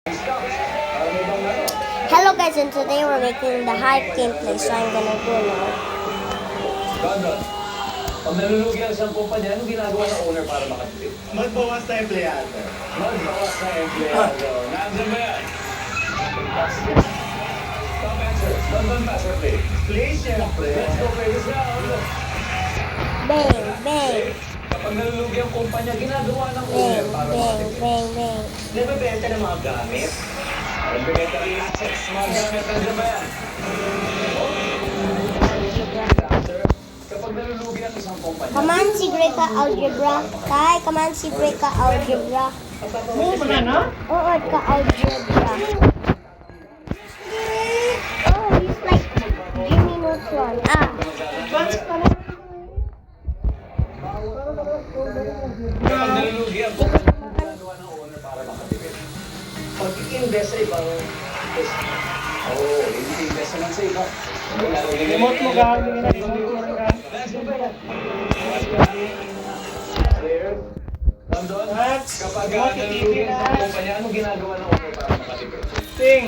Hello guys, and today we're making the hype gameplay, so I'm gonna go now. Gandon, pag nalulugi ang isang kumpanya, anong ginagawa ng owner para makatipid? Magbawas na empleyado. Magbawas na empleyado. Nandiyan ba yan? Top answer. Gandon, pass or play? Play, syempre. Let's go play this round. Bang, bang, Kapag nalulugi ang kumpanya, ginagawa ng bang, owner para bang, makatipid. bang, bang. Nagbebenta ng mga gamit. Nagbibenta rin assets. Mga gamit, nandiyan ba yan? Answer. Kapag nalulugi ang isang kumpanya, Come on, secret ka algebra. Tay, come on, secret ka algebra. Oo, banana? Oo, ka algebra. Oh, he's like Jimmy Neutron. Advance pa na. kapag nalulugi ang kumpanya, ginagawa ng owner para makatipid. Pag-invest sa ibang invest naman sa iba. Remote mo gawin na. Remote mo gawin. Clear? Nandun? That's Kapag remote nalulugi TV ang na. kumpanya, anong ginagawa ng owner para makatipid? Ting.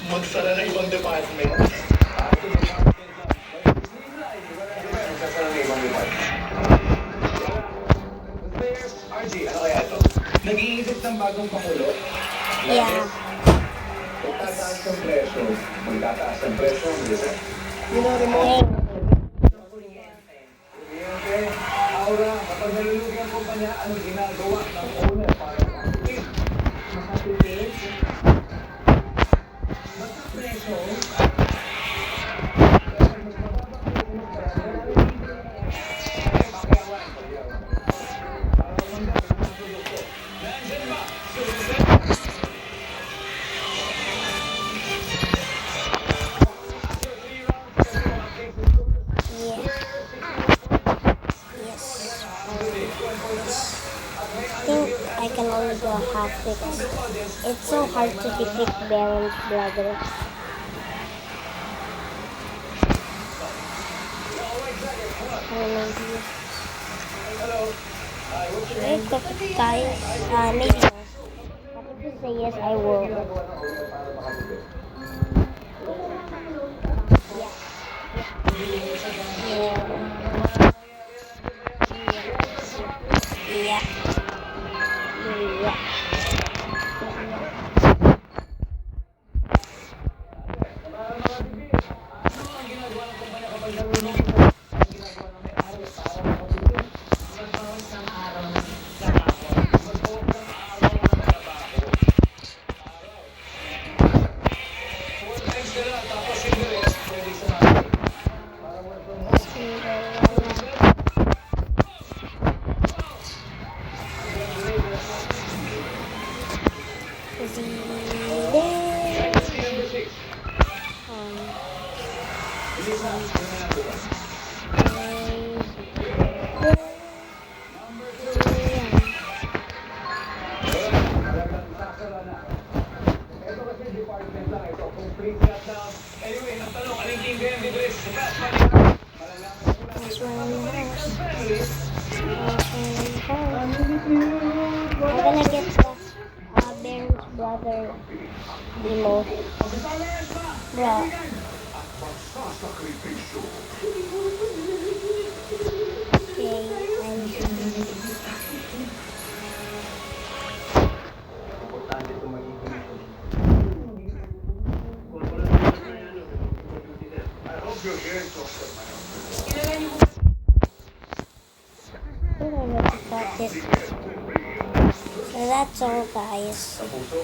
Magsara ng ibang department. RG, ano kaya ito? Nag-iisip ng bagong pakulo. Yeah. Magtataas ng presyo. Magtataas ng presyo. Bang. Okay. Aura, kapag nalulugi ang kumpanya, anong ginagawa ng owner para makatipid? Makatipid. Magka-preso. Yeah. Yes. I think I can only do a half fix. It's so hard to defeat Baron's brother. Wait, guys, maybe no. But if you say yes, I will. Yeah. Yeah. Anyway, ang tanong, aling team kayo dito is the best money? That's why I'm gonna get the Baron's brother emote. Bruh. Okay, Importante ito magiging I think I got it. So that's all, guys. sa puso.